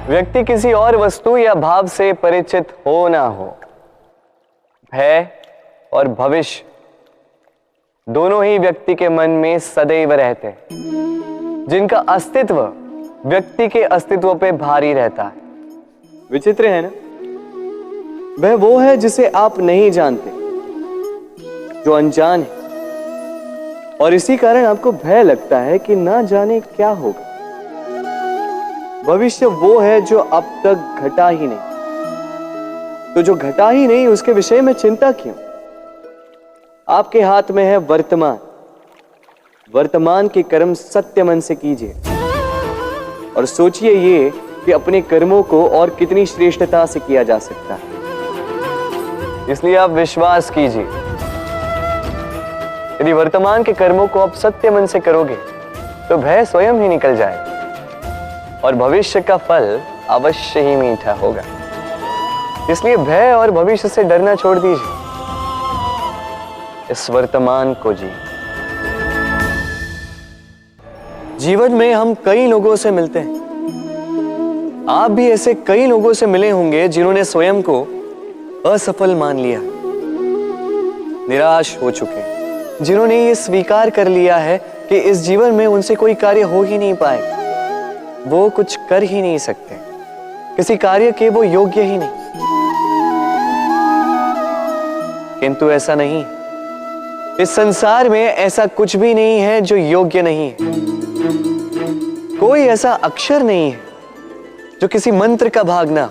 व्यक्ति किसी और वस्तु या भाव से परिचित हो ना हो, भय और भविष्य दोनों ही व्यक्ति के मन में सदैव रहते हैं, जिनका अस्तित्व व्यक्ति के अस्तित्व पे भारी रहता है। विचित्र है ना? वह वो है जिसे आप नहीं जानते, जो अनजान है, और इसी कारण आपको भय लगता है कि ना जाने क्या होगा। भविष्य वो है जो अब तक घटा ही नहीं, तो जो घटा ही नहीं उसके विषय में चिंता क्यों? आपके हाथ में है वर्तमान। वर्तमान के कर्म सत्य मन से कीजिए और सोचिए ये कि अपने कर्मों को और कितनी श्रेष्ठता से किया जा सकता है। इसलिए आप विश्वास कीजिए, यदि वर्तमान के कर्मों को आप सत्य मन से करोगे तो भय स्वयं ही निकल जाएगा और भविष्य का फल अवश्य ही मीठा होगा। इसलिए भय और भविष्य से डरना छोड़ दीजिए, इस वर्तमान को जी। जीवन में हम कई लोगों से मिलते हैं। आप भी ऐसे कई लोगों से मिले होंगे जिन्होंने स्वयं को असफल मान लिया, निराश हो चुके, जिन्होंने ये स्वीकार कर लिया है कि इस जीवन में उनसे कोई कार्य हो ही नहीं पाएगा, वो कुछ कर ही नहीं सकते, किसी कार्य के वो योग्य ही नहीं। किंतु ऐसा नहीं, इस संसार में ऐसा कुछ भी नहीं है जो योग्य नहीं है। कोई ऐसा अक्षर नहीं है जो किसी मंत्र का भाग ना,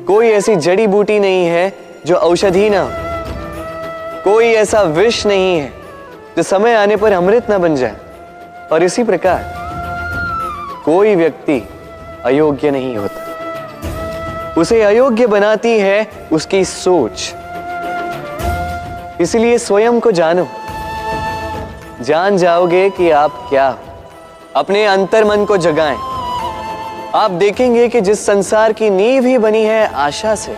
कोई ऐसी जड़ी बूटी नहीं है जो औषधि ना, कोई ऐसा विष नहीं है जो समय आने पर अमृत ना बन जाए। और इसी प्रकार कोई व्यक्ति अयोग्य नहीं होता, उसे अयोग्य बनाती है उसकी सोच। इसलिए स्वयं को जानो, जान जाओगे कि आप क्या हो। अपने अंतर मन को जगाएं। आप देखेंगे कि जिस संसार की नींव ही बनी है आशा से,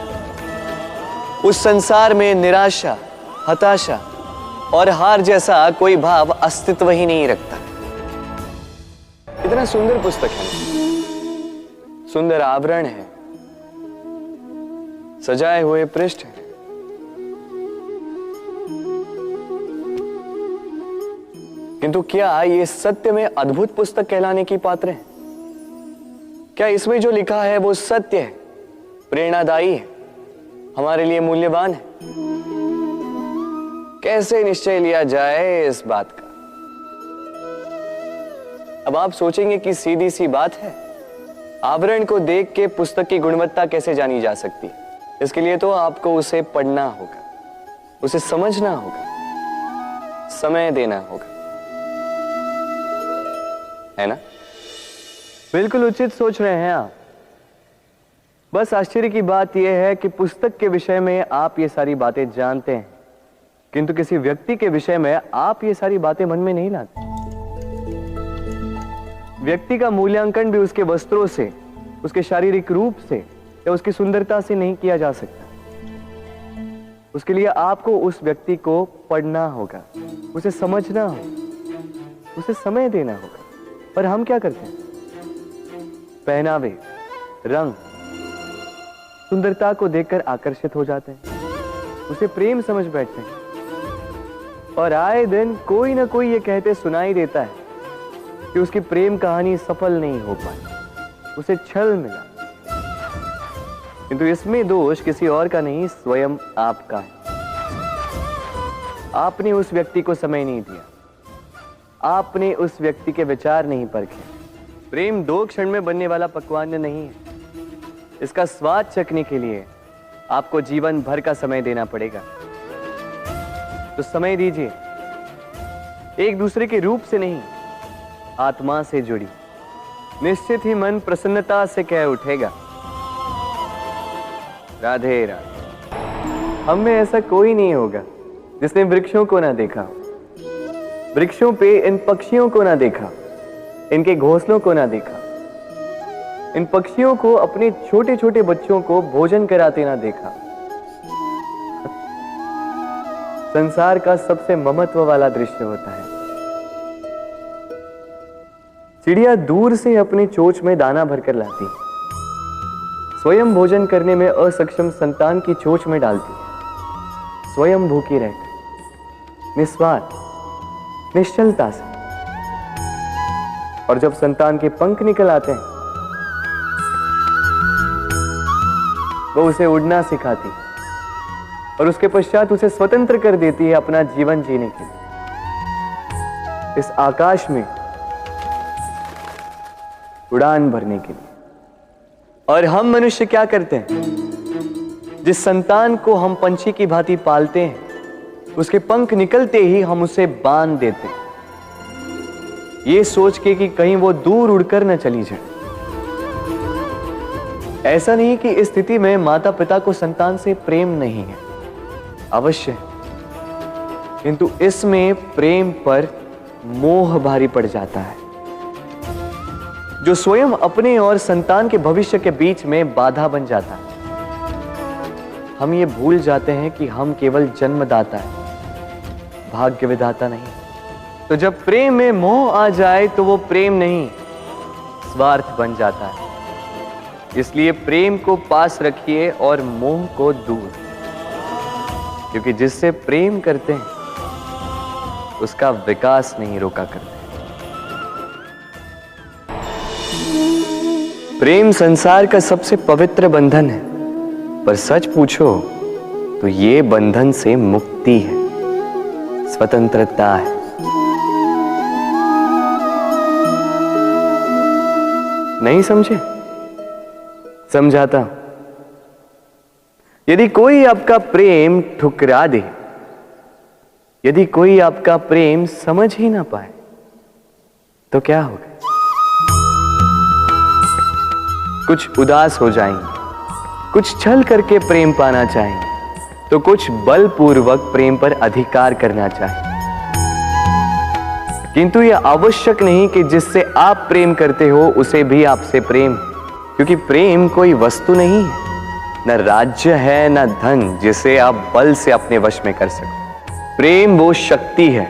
उस संसार में निराशा, हताशा और हार जैसा कोई भाव अस्तित्व ही नहीं रखता। कितना सुंदर पुस्तक है, सुंदर आवरण है, सजाए हुए पृष्ठ है, किंतु क्या ये सत्य में अद्भुत पुस्तक कहलाने की पात्र है? क्या इसमें जो लिखा है वो सत्य है, प्रेरणादायी है, हमारे लिए मूल्यवान है? कैसे निश्चय लिया जाए इस बात का? अब आप सोचेंगे कि सीधी सी बात है, आवरण को देख के पुस्तक की गुणवत्ता कैसे जानी जा सकती? इसके लिए तो आपको उसे पढ़ना होगा, उसे समझना होगा, समय देना होगा, है ना? बिल्कुल उचित सोच रहे हैं आप। बस आश्चर्य की बात यह है कि पुस्तक के विषय में आप ये सारी बातें जानते हैं, किंतु किसी व्यक्ति के विषय में आप ये सारी बातें मन में नहीं लाते। व्यक्ति का मूल्यांकन भी उसके वस्त्रों से, उसके शारीरिक रूप से या उसकी सुंदरता से नहीं किया जा सकता। उसके लिए आपको उस व्यक्ति को पढ़ना होगा, उसे समझना होगा, उसे समय देना होगा। पर हम क्या करते हैं? पहनावे, रंग, सुंदरता को देखकर आकर्षित हो जाते हैं, उसे प्रेम समझ बैठते हैं और आए दिन कोई ना कोई ये कहते सुनाई देता है कि उसकी प्रेम कहानी सफल नहीं हो पाई, उसे छल मिला। किंतु इसमें दोष किसी और का नहीं, स्वयं आपका है। आपने उस व्यक्ति को समय नहीं दिया, आपने उस व्यक्ति के विचार नहीं परखे। प्रेम 2 क्षण में बनने वाला पकवान नहीं है, इसका स्वाद चखने के लिए आपको जीवन भर का समय देना पड़ेगा। तो समय दीजिए, एक दूसरे के रूप से नहीं, आत्मा से जुड़ी, निश्चित ही मन प्रसन्नता से कह उठेगा, राधे राधे। हम में ऐसा कोई नहीं होगा जिसने वृक्षों को ना देखा, वृक्षों पे इन पक्षियों को ना देखा, इनके घोंसलों को ना देखा, इन पक्षियों को अपने छोटे छोटे बच्चों को भोजन कराते ना देखा। संसार का सबसे ममत्व वाला दृश्य होता है। चिड़िया दूर से अपनी चोंच में दाना भरकर लाती, स्वयं भोजन करने में असक्षम संतान की चोंच में डालती है, स्वयं भूखी रहकर निस्वार्थ निश्चलता से। और जब संतान के पंख निकल आते हैं, वो उसे उड़ना सिखाती और उसके पश्चात उसे स्वतंत्र कर देती है अपना जीवन जीने के लिए, इस आकाश में उड़ान भरने के लिए। और हम मनुष्य क्या करते हैं? जिस संतान को हम पंछी की भांति पालते हैं, उसके पंख निकलते ही हम उसे बांध देते हैं, ये सोच के कि कहीं वो दूर उड़कर न चली जाए। ऐसा नहीं कि इस स्थिति में माता पिता को संतान से प्रेम नहीं है, अवश्य, किंतु इसमें प्रेम पर मोह भारी पड़ जाता है, जो स्वयं अपने और संतान के भविष्य के बीच में बाधा बन जाता है। हम ये भूल जाते हैं कि हम केवल जन्मदाता है, भाग्य विधाता नहीं। तो जब प्रेम में मोह आ जाए तो वो प्रेम नहीं, स्वार्थ बन जाता है। इसलिए प्रेम को पास रखिए और मोह को दूर, क्योंकि जिससे प्रेम करते हैं उसका विकास नहीं रोका करते। प्रेम संसार का सबसे पवित्र बंधन है, पर सच पूछो तो ये बंधन से मुक्ति है, स्वतंत्रता है। नहीं समझे? समझाता हूं। यदि कोई आपका प्रेम ठुकरा दे, यदि कोई आपका प्रेम समझ ही ना पाए, तो क्या होगा? कुछ उदास हो जाएंगे, कुछ छल करके प्रेम पाना चाहेंगे, तो कुछ बलपूर्वक प्रेम पर अधिकार करना चाहेंगे। किंतु यह आवश्यक नहीं कि जिससे आप प्रेम करते हो उसे भी आपसे प्रेम, क्योंकि प्रेम कोई वस्तु नहीं है, न राज्य है, न धन जिसे आप बल से अपने वश में कर सको। प्रेम वो शक्ति है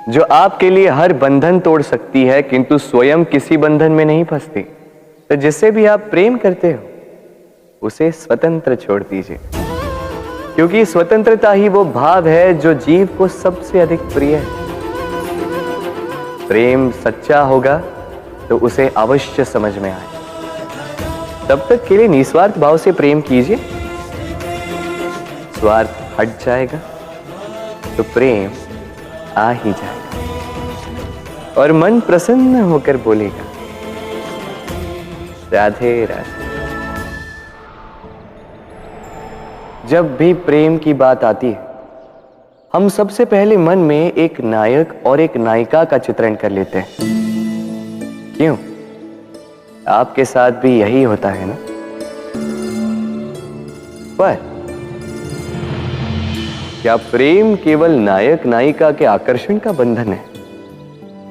जो आपके लिए हर बंधन तोड़ सकती है, किंतु स्वयं किसी बंधन में नहीं फंसती। तो जिससे भी आप प्रेम करते हो उसे स्वतंत्र छोड़ दीजिए, क्योंकि स्वतंत्रता ही वो भाव है जो जीव को सबसे अधिक प्रिय है। प्रेम सच्चा होगा तो उसे अवश्य समझ में आए। तब तक के लिए निस्वार्थ भाव से प्रेम कीजिए, स्वार्थ हट जाएगा तो प्रेम आ ही जाएगा और मन प्रसन्न होकर बोलेगा, राधे राधे। जब भी प्रेम की बात आती है, हम सबसे पहले मन में एक नायक और एक नायिका का चित्रण कर लेते हैं। क्यों? आपके साथ भी यही होता है ना? पर क्या प्रेम केवल नायक नायिका के आकर्षण का बंधन है?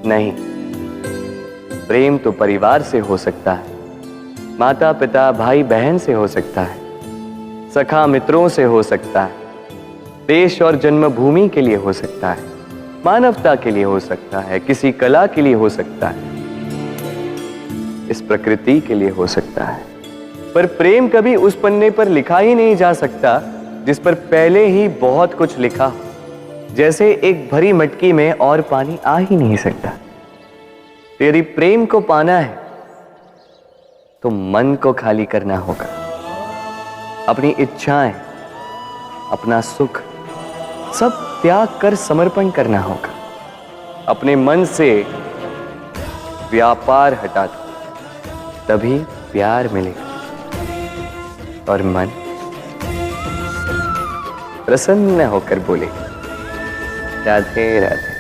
नहीं, प्रेम तो परिवार से हो सकता है, माता पिता भाई बहन से हो सकता है, सखा मित्रों से हो सकता है, देश और जन्मभूमि के लिए हो सकता है, मानवता के लिए हो सकता है, किसी कला के लिए हो सकता है, इस प्रकृति के लिए हो सकता है। पर प्रेम कभी उस पन्ने पर लिखा ही नहीं जा सकता जिस पर पहले ही बहुत कुछ लिखा हो। जैसे एक भरी मटकी में और पानी आ ही नहीं सकता। तो यदि प्रेम को पाना है तो मन को खाली करना होगा, अपनी इच्छाएं, अपना सुख सब त्याग कर समर्पण करना होगा। अपने मन से व्यापार हटा दो, तभी प्यार मिलेगा और मन प्रसन्न होकर बोलेगा, राधे राधे।